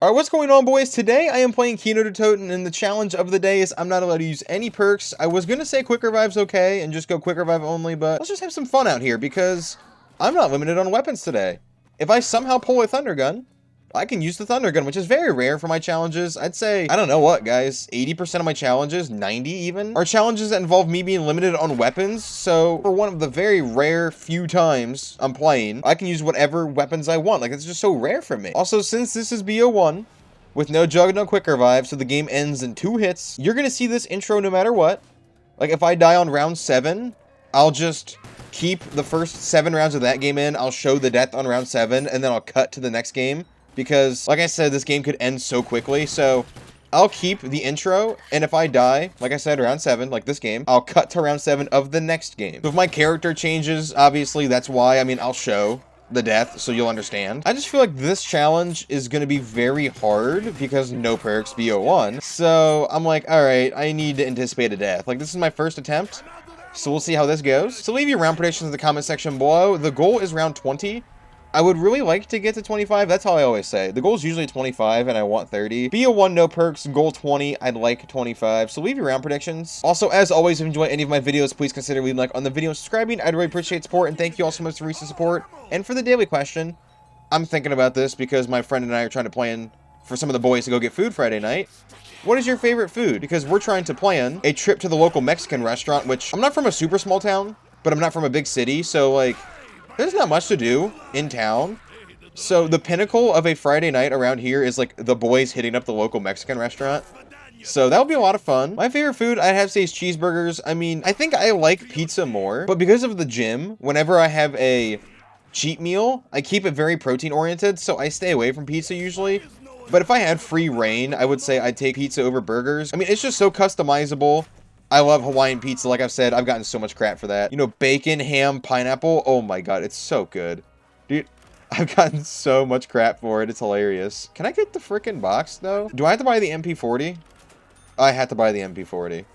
Alright, what's going on, boys? Today I am playing Kino and the challenge of the day is I'm not allowed to use any perks. I was gonna say quick revive's okay and just go quick revive only, but let's just have some fun out here because I'm not limited on weapons today. If I somehow pull a thunder gun, I can use the thunder gun, which is very rare for my challenges. I'd say, I don't know what, guys, 80% of my challenges, 90 even, are challenges that involve me being limited on weapons. So for one of the very rare few times I'm playing, I can use whatever weapons I want. Like, it's just so rare for me. Also, since this is BO1, with no jug, no quick revive, so the game ends in 2 hits, you're gonna see this intro no matter what. Like, if I die on round 7, I'll just keep the first 7 rounds of that game in, I'll show the death on round 7, and then I'll cut to the next game. Because, like I said, this game could end so quickly, so I'll keep the intro, and if I die, like I said, round 7, like this game, I'll cut to round 7 of the next game. So if my character changes, obviously, that's why. I mean, I'll show the death, so you'll understand. I just feel like this challenge is going to be very hard, because no perks, BO1. So, I'm like, alright, I need to anticipate a death. Like, this is my first attempt, so we'll see how this goes. So leave your round predictions in the comment section below. The goal is round 20. I would really like to get to 25. That's how I always say. The goal is usually 25, and I want 30. BO1, no perks. Goal 20. I'd like 25. So leave your round predictions. Also, as always, if you enjoy any of my videos, please consider leaving a like on the video and subscribing. I'd really appreciate support, and thank you all so much for recent support. And for the daily question, I'm thinking about this because my friend and I are trying to plan for some of the boys to go get food Friday night. What is your favorite food? Because we're trying to plan a trip to the local Mexican restaurant, which I'm not from a super small town, but I'm not from a big city, so like, there's not much to do in town. So the pinnacle of a Friday night around here is like the boys hitting up the local Mexican restaurant. So that would be a lot of fun. My favorite food, I'd have to say, is cheeseburgers. I mean, I think I like pizza more, but because of the gym, whenever I have a cheat meal, I keep it very protein oriented, so I stay away from pizza usually. But if I had free reign, I would say I'd take pizza over burgers. I mean, it's just so customizable. I love Hawaiian pizza. Like I've said, I've gotten so much crap for that. You know, bacon, ham, pineapple. Oh my god, it's so good. Dude, I've gotten so much crap for it. It's hilarious. Can I get the frickin' box, though? Do I have to buy the MP40? I have to buy the MP40.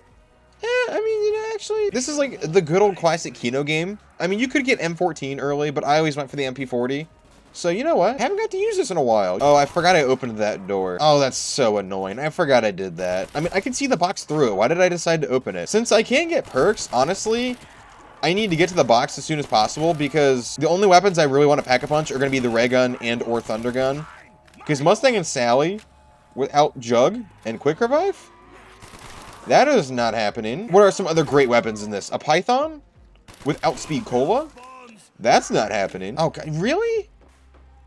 I mean, you know, actually, this is like the good old classic Kino game. I mean, you could get M14 early, but I always went for the MP40. So, you know what? I haven't got to use this in a while. Oh, I forgot I opened that door. Oh, that's so annoying. I forgot I did that. I mean, I can see the box through it. Why did I decide to open it? Since I can't get perks, honestly, I need to get to the box as soon as possible because the only weapons I really want to pack-a-punch are going to be the ray gun and or thunder gun. Because Mustang and Sally, without jug and quick revive? That is not happening. What are some other great weapons in this? A python? Without speed cola? That's not happening. Oh, God, really?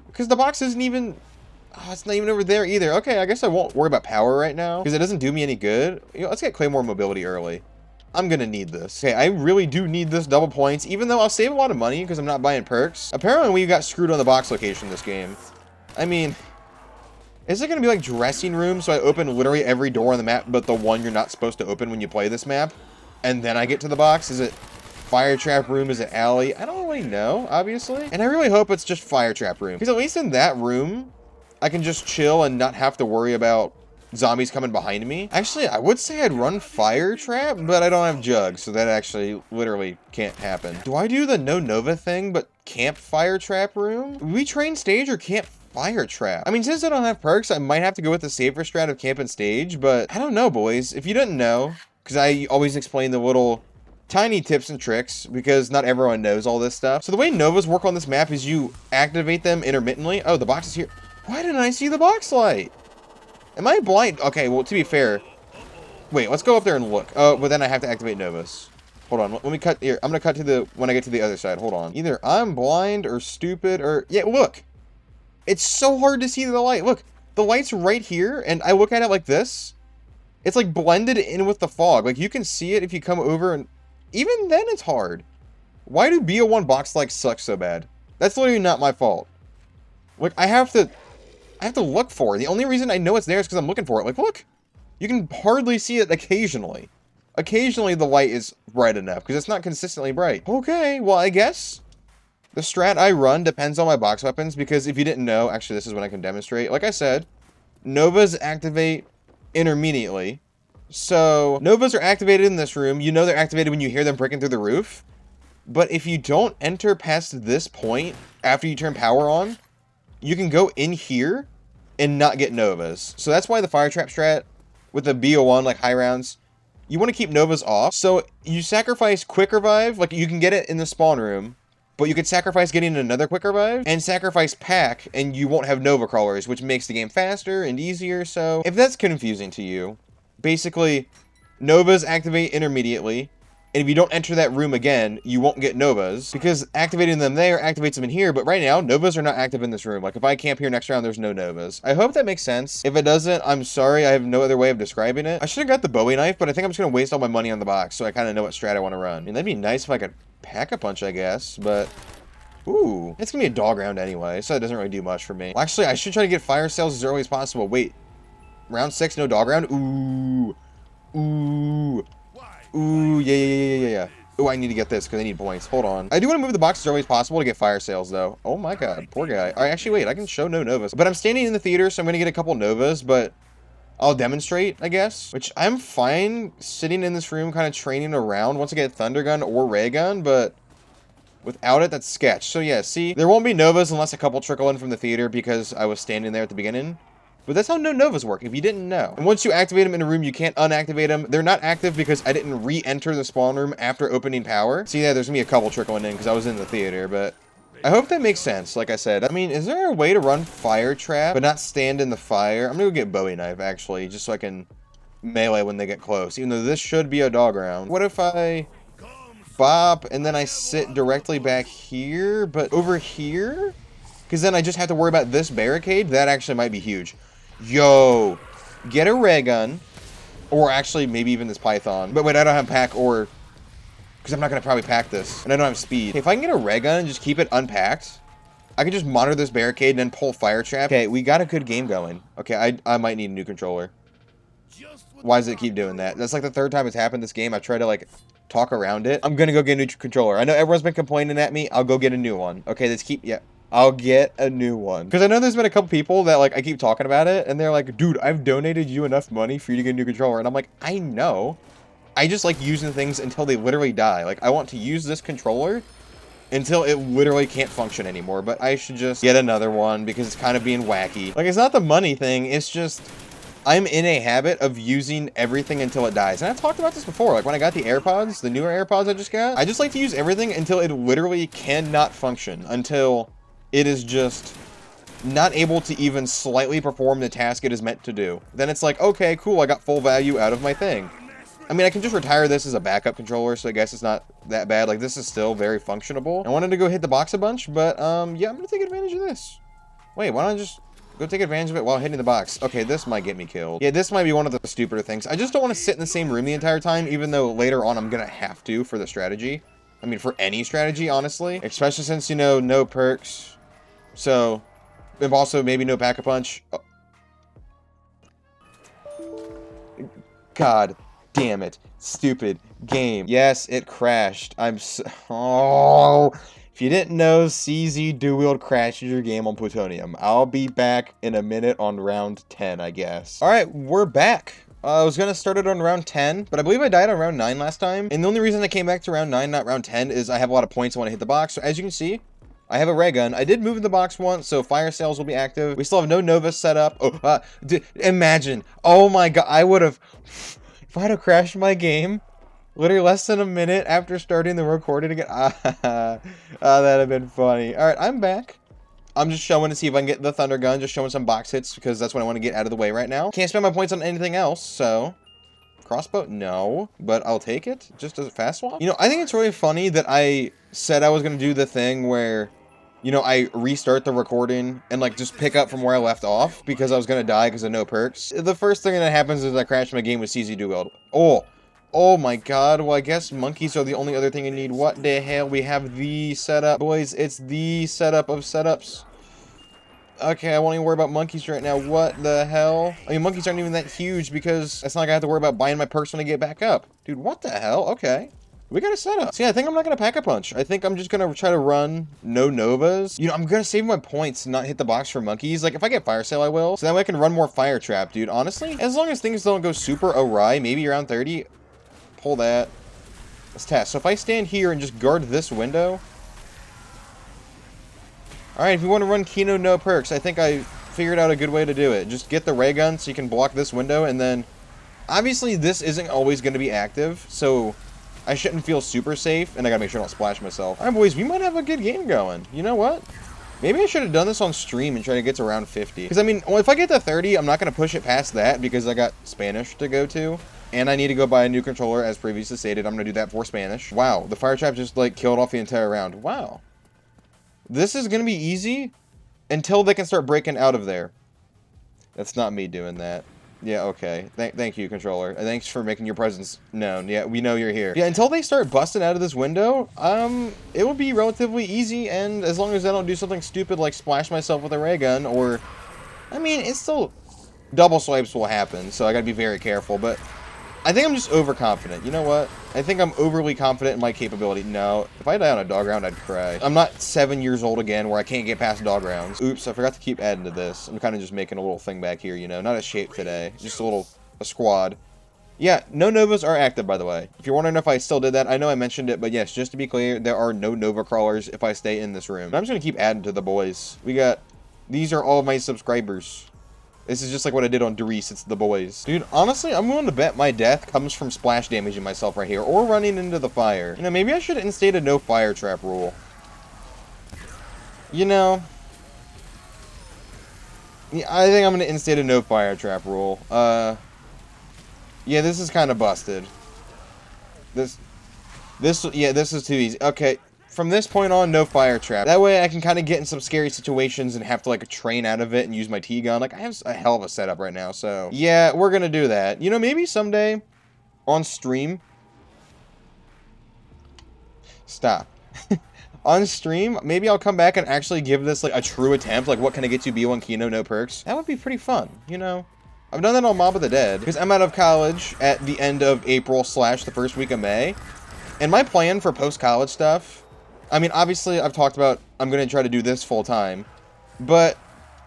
Because the box isn't even... Oh, it's not even over there either. Okay, I guess I won't worry about power right now. Because it doesn't do me any good. You know, let's get Claymore mobility early. I'm going to need this. Okay, I really do need this double points. Even though I'll save a lot of money because I'm not buying perks. Apparently, we got screwed on the box location this game. I mean... Is it going to be like dressing room? So I open literally every door on the map, but the one you're not supposed to open when you play this map? And then I get to the box? Is it... Fire trap room? Is it alley? I don't really know, obviously. And I really hope it's just fire trap room. Because at least in that room, I can just chill and not have to worry about zombies coming behind me. Actually, I would say I'd run fire trap, but I don't have jugs, so that actually literally can't happen. Do I do the no Nova thing, but camp fire trap room? We train stage or camp fire trap? I mean, since I don't have perks, I might have to go with the safer strat of camp and stage, but I don't know, boys. If you didn't know, because I always explain the little... tiny tips and tricks, because not everyone knows all this stuff. So the way Novas work on this map is you activate them intermittently. Oh, the box is here. Why didn't I see the box light? Am I blind? Okay, well, to be fair. Wait, let's go up there and look. Oh, but then I have to activate Novas. Hold on, let me cut here. I'm gonna cut to the, when I get to the other side. Hold on. Either I'm blind or stupid or, yeah, look. It's so hard to see the light. Look, the light's right here, and I look at it like this. It's like blended in with the fog. Like, you can see it if you come over and, even then, it's hard. Why do BO1 box lights suck so bad? That's literally not my fault. Like, I have to look for it. The only reason I know it's there is because I'm looking for it. Like, look. You can hardly see it occasionally. Occasionally, the light is bright enough because it's not consistently bright. Okay, well, I guess the strat I run depends on my box weapons because if you didn't know, actually, this is when I can demonstrate. Like I said, Novas activate intermediately. So, Novas are activated in this room. You know they're activated when you hear them breaking through the roof. But if you don't enter past this point after you turn power on, you can go in here and not get Novas. So that's why the fire trap strat with the BO1, like high rounds, you want to keep Novas off. So you sacrifice quick revive, like you can get it in the spawn room, but you could sacrifice getting another quick revive and sacrifice pack, and you won't have Nova crawlers, which makes the game faster and easier. So if that's confusing to you, basically Novas activate intermediately. And if you don't enter that room again, you won't get Novas, because activating them there activates them in here. But right now, Novas are not active in this room. Like, if I camp here next round, there's no Novas. I hope that makes sense. If it doesn't, I'm sorry. I have no other way of describing it. I should have got the Bowie knife, but I think I'm just going to waste all my money on the box, so I kind of know what strat I want to run. I mean, that'd be nice if I could pack a punch, I guess, but... Ooh, it's going to be a dog round anyway, so it doesn't really do much for me. Well, actually, I should try to get fire sales as early as possible. Wait, round 6, no dog round? Ooh. Ooh. Ooh, yeah. Oh, I need to get this because I need points. Hold on. I do want to move the box as early as possible to get fire sales, though. Oh my god, poor guy. All right, actually, wait. I can show no Novas. But I'm standing in the theater, so I'm going to get a couple Novas, but I'll demonstrate, I guess. Which I'm fine sitting in this room kind of training around once I get Thunder Gun or Ray Gun, but without it, that's sketch. So yeah, see, there won't be Novas unless a couple trickle in from the theater because I was standing there at the beginning. But that's how no Novas work, if you didn't know. And once you activate them in a room, you can't unactivate them. They're not active because I didn't re-enter the spawn room after opening power. See, yeah, there's gonna be a couple trickling in because I was in the theater, but I hope that makes sense, like I said. I mean, is there a way to run fire trap but not stand in the fire? I'm gonna go get Bowie knife, actually, just so I can melee when they get close, even though this should be a dog round. What if I bop and then I sit directly back here, but over here? Because then I just have to worry about this barricade. That actually might be huge. Yo, get a ray gun, or actually maybe even this python. But wait, I don't have pack or, because I'm not going to probably pack this, and I don't have speed. Okay, if I can get a ray gun and just keep it unpacked, I can just monitor this barricade and then pull fire trap. Okay, we got a good game going. Okay, I might need a new controller. Why does it keep doing that? That's like the third time it's happened this game. I try to like talk around it. I'm going to go get a new controller. I know everyone's been complaining at me. I'll go get a new one. Okay, let's keep, yeah. I'll get a new one. Because I know there's been a couple people that, like, I keep talking about it, and they're like, dude, I've donated you enough money for you to get a new controller. And I'm like, I know. I just like using things until they literally die. Like, I want to use this controller until it literally can't function anymore. But I should just get another one because it's kind of being wacky. Like, it's not the money thing. It's just, I'm in a habit of using everything until it dies. And I've talked about this before. Like, when I got the AirPods, the newer AirPods I just got, I just like to use everything until it literally cannot function. Until it is just not able to even slightly perform the task it is meant to do. Then it's like, okay, cool, I got full value out of my thing. I mean, I can just retire this as a backup controller, so I guess it's not that bad. Like, this is still very functionable. I wanted to go hit the box a bunch, but, yeah, I'm gonna take advantage of this. Wait, why don't I just go take advantage of it while hitting the box? Okay, this might get me killed. Yeah, this might be one of the stupider things. I just don't want to sit in the same room the entire time, even though later on I'm gonna have to for the strategy. I mean, for any strategy, honestly. Especially since, you know, no perks. So, and also maybe no pack-a-punch. Oh. God damn it. Stupid game. Yes, it crashed. Oh. If you didn't know, CZ dual-wield crashes your game on plutonium. I'll be back in a minute on round 10, I guess. Alright, we're back. I was going to start it on round 10, but I believe I died on round 9 last time. And the only reason I came back to round 9, not round 10, is I have a lot of points I want to hit the box. So as you can see, I have a ray gun. I did move in the box once, so fire sales will be active. We still have no Novas set up. Oh, imagine. Oh my god, I would have... If I had have crashed my game, literally less than a minute after starting the recording again. That'd have been funny. Alright, I'm back. I'm just showing to see if I can get the Thunder Gun, just showing some box hits, because that's what I want to get out of the way right now. Can't spend my points on anything else, so... Crossbow? No. But I'll take it, just as a fast swap. You know, I think it's really funny that I said I was going to do the thing where, you know, I restart the recording and, like, just pick up from where I left off because I was going to die because of no perks. The first thing that happens is I crash my game with CZ Duo. Oh my god. Well, I guess monkeys are the only other thing you need. What the hell? We have the setup. Boys, it's the setup of setups. Okay, I won't even worry about monkeys right now. What the hell? I mean, monkeys aren't even that huge because it's not like I have to worry about buying my perks when I get back up. Dude, what the hell? Okay. We got a setup. See, I think I'm not going to pack a punch. I think I'm just going to try to run no Novas. You know, I'm going to save my points and not hit the box for monkeys. Like, if I get fire sale, I will. So that way I can run more fire trap, dude. Honestly, as long as things don't go super awry, maybe around 30, pull that. Let's test. So if I stand here and just guard this window... Alright, if you want to run Kino no perks, I think I figured out a good way to do it. Just get the ray gun so you can block this window, and then obviously this isn't always going to be active, so I shouldn't feel super safe, and I gotta make sure I don't splash myself. Alright boys, we might have a good game going. You know what? Maybe I should have done this on stream and try to get to around 50. Because I mean, well, if I get to 30, I'm not going to push it past that because I got Spanish to go to. And I need to go buy a new controller, as previously stated. I'm going to do that for Spanish. Wow, the fire trap just, like, killed off the entire round. Wow. This is going to be easy until they can start breaking out of there. That's not me doing that. Yeah, okay. Thank you, controller. Thanks for making your presence known. Yeah, we know you're here. Yeah, until they start busting out of this window, it will be relatively easy, and as long as I don't do something stupid like splash myself with a ray gun, or... I mean, it's still... Double swipes will happen, so I gotta be very careful, but... I think I'm just overconfident. You know what? I think I'm overly confident in my capability. No, if I die on a dog round, I'd cry. I'm not 7 years old again where I can't get past dog rounds. Oops, I forgot to keep adding to this. I'm kind of just making a little thing back here, you know. Not a shape today. Just a squad. Yeah, no Novas are active, by the way. If you're wondering if I still did that, I know I mentioned it, but yes, just to be clear, there are no Nova crawlers if I stay in this room. I'm just going to keep adding to the boys. These are all my subscribers. This is just like what I did on Doris, it's the boys. Dude, honestly, I'm willing to bet my death comes from splash damaging myself right here, or running into the fire. You know, maybe I should instate a no fire trap rule. You know... Yeah, I think I'm going to instate a no fire trap rule. Yeah, this is kind of busted. This is too easy. Okay. From this point on, no fire trap. That way I can kind of get in some scary situations and have to, like, train out of it and use my T-gun. Like, I have a hell of a setup right now, so... Yeah, we're gonna do that. You know, maybe someday, on stream... Stop. On stream, maybe I'll come back and actually give this, like, a true attempt. Like, what can I get to BO1 Kino, no perks? That would be pretty fun, you know? I've done that on Mob of the Dead, because I'm out of college at the end of April / the first week of May. And my plan for post-college stuff... I mean, obviously, I've talked about I'm going to try to do this full time, but,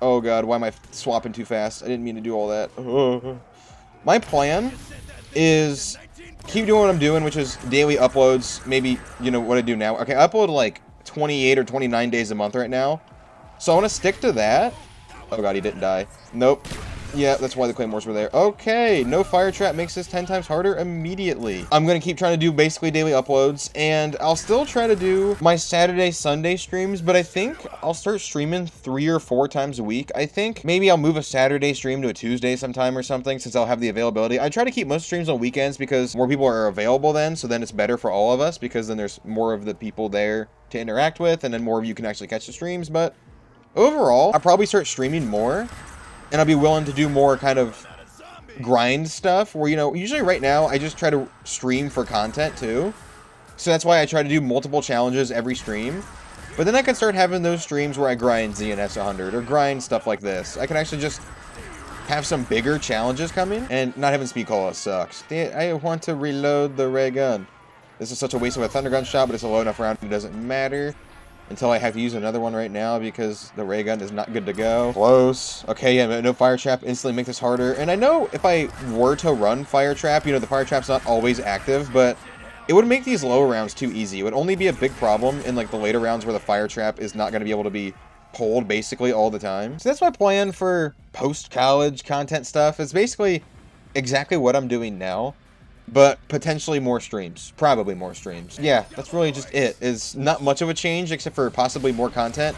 oh god, why am I swapping too fast? I didn't mean to do all that. My plan is keep doing what I'm doing, which is daily uploads, maybe, you know, what I do now. Okay, I upload like 28 or 29 days a month right now, so I want to stick to that. Oh god, he didn't die. Nope. Yeah, that's why the claymores were there. Okay, no fire trap makes this 10 times harder immediately. I'm going to keep trying to do basically daily uploads, and I'll still try to do my Saturday, Sunday streams, but I think I'll start streaming 3 or 4 times a week. I think maybe I'll move a Saturday stream to a Tuesday sometime or something, since I'll have the availability. I try to keep most streams on weekends because more people are available then, so then it's better for all of us, because then there's more of the people there to interact with, and then more of you can actually catch the streams, but overall, I'll probably start streaming more. And I'll be willing to do more kind of grind stuff where, you know, usually right now I just try to stream for content too. So that's why I try to do multiple challenges every stream. But then I can start having those streams where I grind ZNS 100 or grind stuff like this. I can actually just have some bigger challenges coming, and not having speed cola sucks. I want to reload the ray gun. This is such a waste of a thunder gun shot, but it's a low enough round, it doesn't matter. Until I have to use another one right now because the ray gun is not good to go. Close. Okay, yeah, no fire trap. Instantly make this harder. And I know if I were to run fire trap, you know, the fire trap's not always active, but it would make these lower rounds too easy. It would only be a big problem in, like, the later rounds where the fire trap is not going to be able to be pulled basically all the time. So that's my plan for post-college content stuff. It's basically exactly what I'm doing now, but potentially more streams. Probably more streams. Yeah, that's really just it. Is not much of a change except for possibly more content.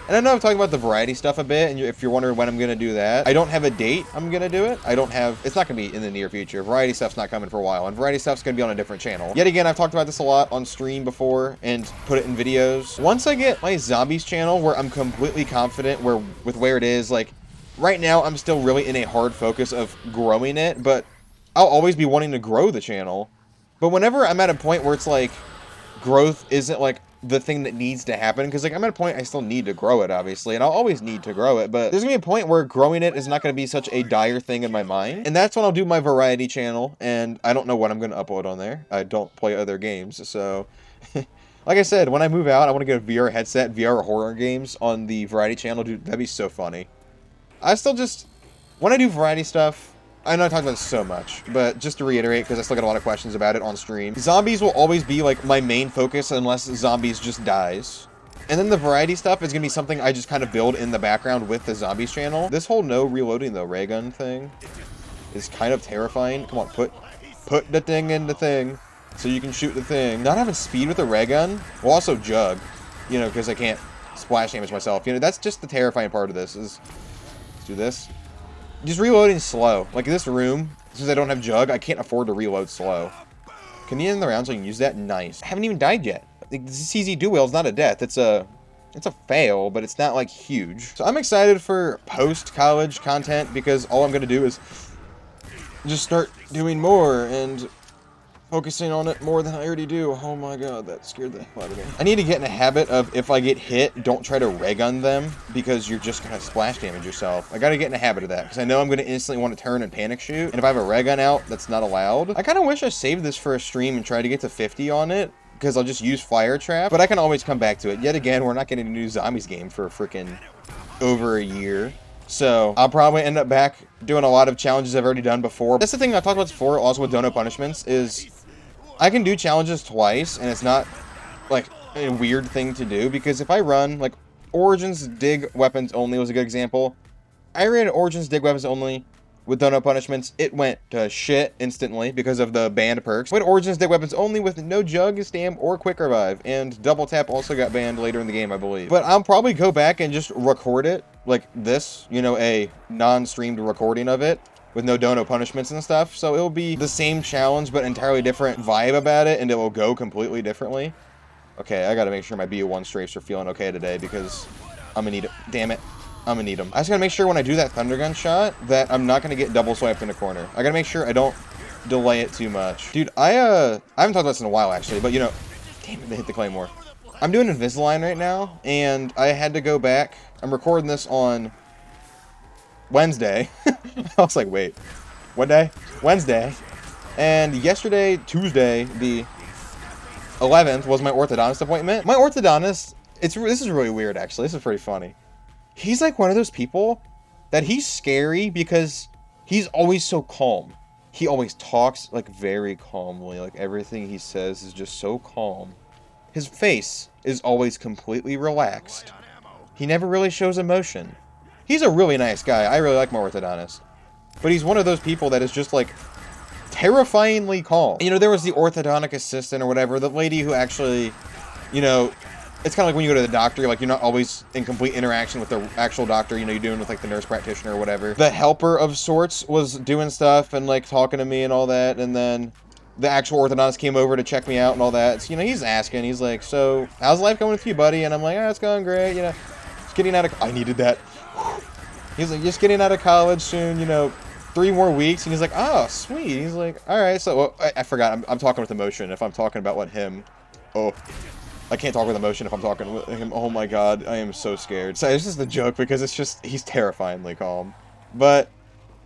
And I know I've talked about the variety stuff a bit, and if you're wondering when I'm going to do that, I don't have a date I'm going to do it. It's not going to be in the near future. Variety stuff's not coming for a while, and variety stuff's going to be on a different channel. Yet again, I've talked about this a lot on stream before and put it in videos. Once I get my Zombies channel where I'm completely confident with where it is, like, right now I'm still really in a hard focus of growing it, but I'll always be wanting to grow the channel. But whenever I'm at a point where it's like, growth isn't like the thing that needs to happen, because like I'm at a point I still need to grow it, obviously, and I'll always need to grow it, but there's gonna be a point where growing it is not gonna be such a dire thing in my mind, and that's when I'll do my variety channel. And I don't know what I'm gonna upload on there. I don't play other games, so like I said, when I move out, I want to get a VR headset, VR horror games on the variety channel. Dude, that'd be so funny. I still just, when I do variety stuff, I know I talked about this so much, but just to reiterate, because I still get a lot of questions about it on stream, Zombies will always be, like, my main focus unless Zombies just dies. And then the variety stuff is going to be something I just kind of build in the background with the Zombies channel. This whole no reloading the ray gun thing is kind of terrifying. Come on, put the thing in the thing so you can shoot the thing. Not having speed with a ray gun, well, also jug, you know, because I can't splash damage myself. You know, that's just the terrifying part of this is, let's do this. Just reloading slow. Like in this room, since I don't have jug, I can't afford to reload slow. Can you end the round so I can use that? Nice. I haven't even died yet. The CZ dual is not a death. It's a fail, but it's not like huge. So I'm excited for post-college content because all I'm going to do is just start doing more and focusing on it more than I already do. Oh my god, that scared the hell out of me. I need to get in a habit of, if I get hit, don't try to ray gun them because you're just going to splash damage yourself. I got to get in a habit of that because I know I'm going to instantly want to turn and panic shoot. And if I have a ray gun out, that's not allowed. I kind of wish I saved this for a stream and tried to get to 50 on it, because I'll just use Fire Trap, but I can always come back to it. Yet again, we're not getting a new Zombies game for freaking over a year. So I'll probably end up back doing a lot of challenges I've already done before. That's the thing I talked about before, also with Dono Punishments, is I can do challenges twice, and it's not like a weird thing to do, because if I run, like, Origins Dig Weapons Only was a good example. I ran Origins Dig Weapons Only with Dono Punishments. It went to shit instantly because of the banned perks. Went Origins Dig Weapons Only with no Jug, Stam, or Quick Revive, and Double Tap also got banned later in the game, I believe. But I'll probably go back and just record it like this, you know, a non-streamed recording of it with no Dono Punishments and stuff. So it'll be the same challenge, but entirely different vibe about it, and it will go completely differently. Okay, I gotta make sure my BO1 strafes are feeling okay today because I'm gonna need it. Damn it. I'm gonna need them. I just gotta make sure when I do that thunder gun shot that I'm not gonna get double swiped in a corner. I gotta make sure I don't delay it too much. Dude, I haven't talked about this in a while actually, but you know, damn it, they hit the claymore. I'm doing Invisalign right now, and I had to go back. I'm recording this on Wednesday. I was like, wait, what day? Wednesday. And yesterday, Tuesday, the 11th, was my orthodontist appointment. My orthodontist, this is really weird actually. This is pretty funny. He's like one of those people that he's scary because he's always so calm. He always talks like very calmly. Like everything he says is just so calm. His face is always completely relaxed. He never really shows emotion. He's a really nice guy. I really like my orthodontist. But he's one of those people that is just like terrifyingly calm. You know, there was the orthodontic assistant or whatever, the lady who actually, you know, it's kind of like when you go to the doctor, like you're not always in complete interaction with the actual doctor, you know, you're doing with like the nurse practitioner or whatever. The helper of sorts was doing stuff and like talking to me and all that, and then the actual orthodontist came over to check me out and all that. So, you know, he's asking, he's like, so how's life going with you, buddy? And I'm like, oh, it's going great, you know, just getting out of, I needed that. He's like, just getting out of college soon, you know, 3 more weeks. And he's like, oh, sweet. He's like, all right. So, well, I forgot, I'm talking with emotion if I'm talking about what him, oh, I can't talk with emotion if I'm talking with him. Oh my god, I am so scared. So it's just a joke because it's just, he's terrifyingly calm. But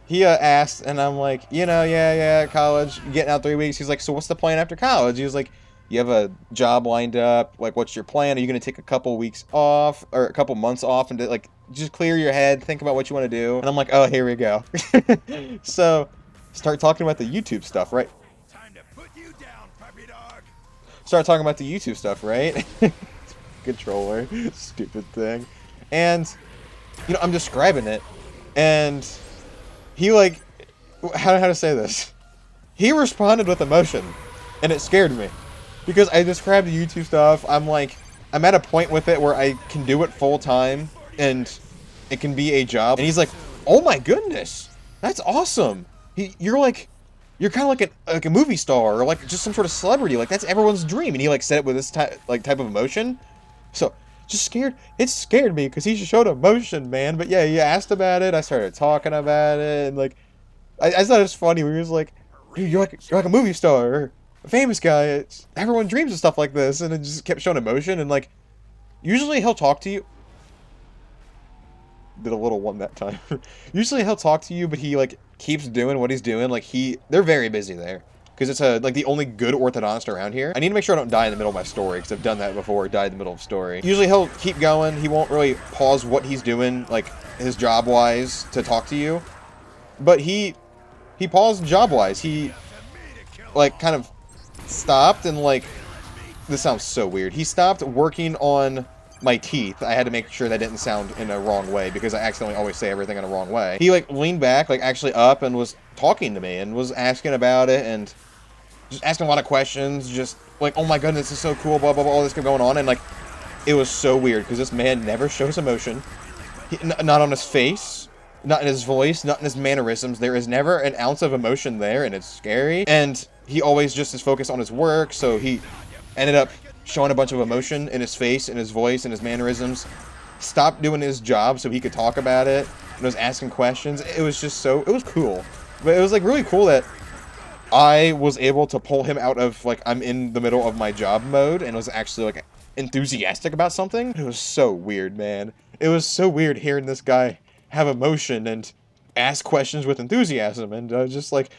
he asked, and I'm like, you know, yeah, college, getting out 3 weeks. He's like, so what's the plan after college? He was like, you have a job lined up? Like, what's your plan? Are you going to take a couple weeks off or a couple months off and like just clear your head, think about what you want to do? And I'm like, oh, here we go. So start talking about the YouTube stuff, right? Start talking about the YouTube stuff, right? Controller, stupid thing. And, you know, I'm describing it, and he, like, how to say this? He responded with emotion, and it scared me. Because I described the YouTube stuff, I'm like, I'm at a point with it where I can do it full time, and it can be a job. And he's like, oh my goodness, that's awesome. You're kind of like a movie star or like just some sort of celebrity. Like that's everyone's dream. And he like said it with this type of emotion. So just scared. It scared me because he showed emotion, man. But yeah, he asked about it. I started talking about it, and like I thought it was funny. We was like, dude, you're like a movie star or a famous guy. Everyone dreams of stuff like this, and it just kept showing emotion. And like usually he'll talk to you. Did a little one that time. Usually he'll talk to you, but he like keeps doing what he's doing. Like they're very busy there because it's like the only good orthodontist around here. I need to make sure I don't die in the middle of my story because I've done that before. Died in the middle of story. Usually he'll keep going. He won't really pause what he's doing, like his job wise, to talk to you. But he paused job wise. He like kind of stopped and like, this sounds so weird. He stopped working on my teeth. I had to make sure that didn't sound in a wrong way because I accidentally always say everything in a wrong way. He like leaned back, like actually up, and was talking to me and was asking about it and just asking a lot of questions. Just like, oh my goodness, this is so cool, blah blah blah, all this kept going on, and like it was so weird because this man never shows emotion. Not on his face, not in his voice, not in his mannerisms. There is never an ounce of emotion there, and it's scary. And he always just is focused on his work, so he ended up showing a bunch of emotion in his face, in his voice, in his mannerisms. Stopped doing his job so he could talk about it, and was asking questions. It was just so, it was cool. But it was like really cool that I was able to pull him out of like, I'm in the middle of my job mode, and was actually like enthusiastic about something. It was so weird, man. It was so weird hearing this guy have emotion and ask questions with enthusiasm, and just like,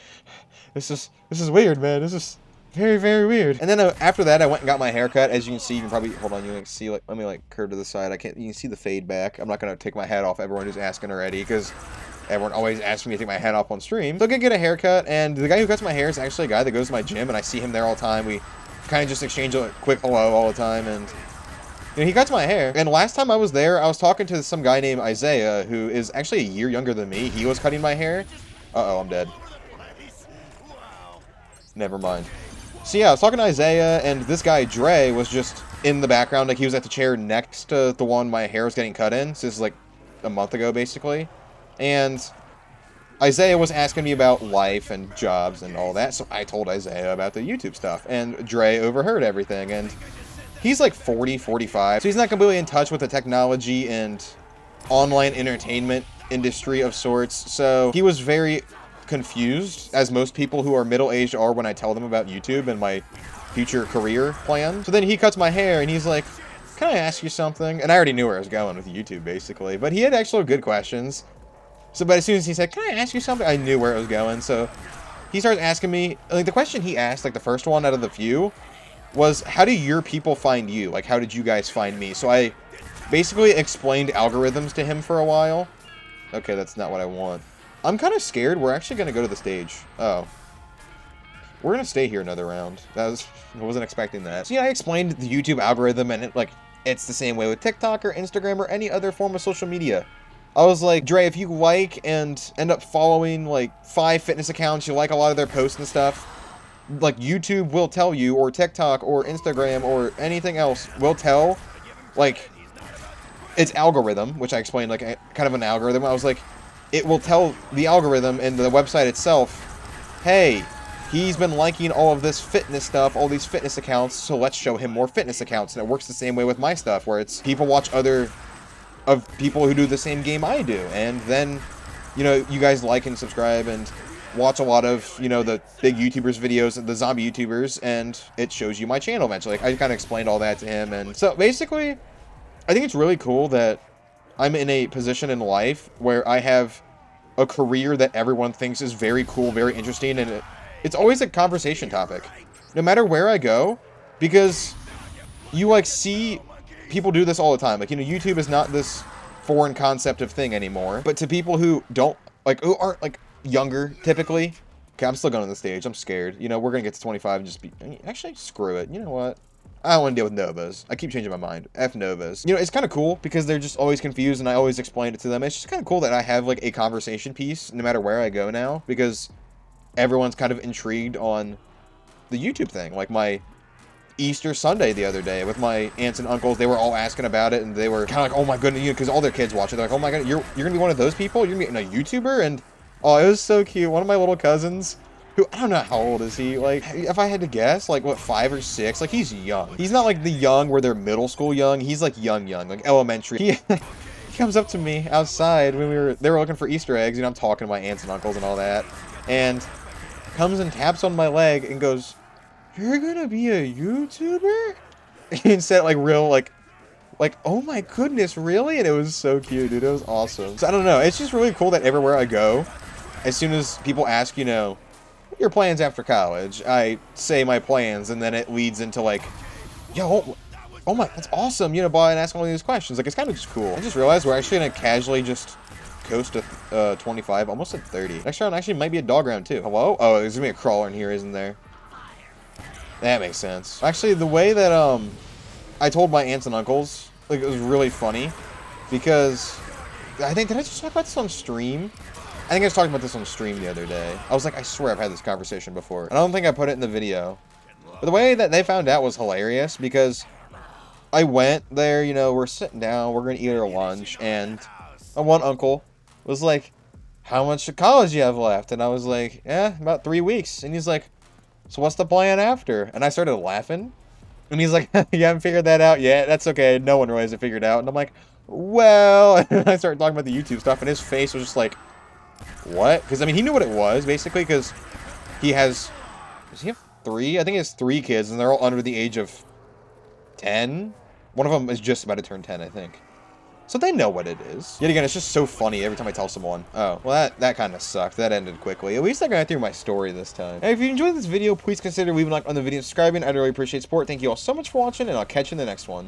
this is weird, man. This is very, very weird. And then after that, I went and got my haircut. As you can see, you can probably, hold on, you can see, like, let me like curve to the side. You can see the fade back. I'm not gonna take my hat off, everyone who's asking already, because everyone always asks me to take my hat off on stream. So I get a haircut, and the guy who cuts my hair is actually a guy that goes to my gym, and I see him there all the time. We kind of just exchange a quick hello all the time, and you know, he cuts my hair. And last time I was there, I was talking to some guy named Isaiah, who is actually a year younger than me. He was cutting my hair. Uh-oh, I'm dead. Never mind. So yeah, I was talking to Isaiah, and this guy, Dre, was just in the background. Like, he was at the chair next to the one my hair was getting cut in. So this is like a month ago, basically. And Isaiah was asking me about life and jobs and all that. So I told Isaiah about the YouTube stuff. And Dre overheard everything. And he's like 40, 45, so he's not completely in touch with the technology and online entertainment industry of sorts, so he was very confused, as most people who are middle-aged are when I tell them about YouTube and my future career plan. So then he cuts my hair, and he's like, can I ask you something? And I already knew where I was going with YouTube, basically, but he had actually good questions. So, but as soon as he said, can I ask you something? I knew where it was going, so he starts asking me, like, the question he asked, like, the first one out of the few, was, how do your people find you? Like, how did you guys find me? So I basically explained algorithms to him for a while. Okay, that's not what I want. I'm kind of scared. We're actually going to go to the stage. Oh. We're going to stay here another round. I wasn't expecting that. So yeah, I explained the YouTube algorithm, and it's the same way with TikTok or Instagram or any other form of social media. I was like, Dre, if you like and end up following like 5 fitness accounts, you like a lot of their posts and stuff, like YouTube will tell you, or TikTok or Instagram or anything else will tell, like, its algorithm, which I explained, like kind of an algorithm. I was like, it will tell the algorithm and the website itself, hey, he's been liking all of this fitness stuff, all these fitness accounts, so let's show him more fitness accounts. And it works the same way with my stuff, where it's people watch other of people who do the same game I do, and then, you know, you guys like and subscribe and watch a lot of, you know, the big YouTubers videos, the zombie YouTubers, and it shows you my channel eventually. Like, I kind of explained all that to him, and so basically, I think it's really cool that I'm in a position in life where I have a career that everyone thinks is very cool, very interesting, and it's always a conversation topic, no matter where I go, because you, like, see people do this all the time. Like, you know, YouTube is not this foreign concept of thing anymore, but to people who don't, like, who aren't, like, younger, typically. Okay, I'm still going on the stage. I'm scared. You know, we're going to get to 25 and just be... Actually, screw it. You know what? I don't want to deal with Novas. I keep changing my mind. F Novas. You know, it's kind of cool because they're just always confused, and I always explain it to them. It's just kind of cool that I have, like, a conversation piece no matter where I go now, because everyone's kind of intrigued on the YouTube thing. Like, my Easter Sunday the other day with my aunts and uncles, they were all asking about it, and they were kind of like, oh my goodness, you know, because all their kids watch it. They're like, oh my god, you're going to be one of those people? You're going to be a YouTuber? And oh, it was so cute. One of my little cousins, who, I don't know, how old is he? Like, if I had to guess, like, what, 5 or 6? Like, he's young. He's not, like, the young where they're middle school young. He's, like, young, like, elementary. He comes up to me outside when they were looking for Easter eggs. You know, I'm talking to my aunts and uncles and all that. And comes and taps on my leg and goes, you're gonna be a YouTuber? And said, like, real, like, oh my goodness, really? And it was so cute, dude. It was awesome. So, I don't know. It's just really cool that everywhere I go, as soon as people ask, you know, your plans after college, I say my plans, and then it leads into, like, yo, oh my, that's awesome, you know, by asking all these questions. Like, it's kind of just cool. I just realized we're actually gonna casually just coast to 25, almost at 30. Next round actually might be a dog round, too. Hello? Oh, there's gonna be a crawler in here, isn't there? That makes sense. Actually, the way that, I told my aunts and uncles like, it was really funny because I think, did I just talk about this on stream? I think I was talking about this on stream the other day. I was like, I swear I've had this conversation before. And I don't think I put it in the video. But the way that they found out was hilarious because I went there, you know, we're sitting down, we're going to eat our lunch, and my one uncle was like, how much of college you have left? And I was like, yeah, about 3 weeks. And he's like, so what's the plan after? And I started laughing. And he's like, you haven't figured that out yet? That's okay. No one really has it figured out. And I'm like, well, and I started talking about the YouTube stuff, and his face was just like, what? Because, I mean, he knew what it was, basically, because he has, does he have 3? I think he has 3 kids, and they're all under the age of 10. One of them is just about to turn 10, I think. So they know what it is. Yet again, it's just so funny every time I tell someone. Oh, well, that kind of sucked. That ended quickly. At least I got through my story this time. And if you enjoyed this video, please consider leaving a like on the video and subscribing. I'd really appreciate support. Thank you all so much for watching, and I'll catch you in the next one.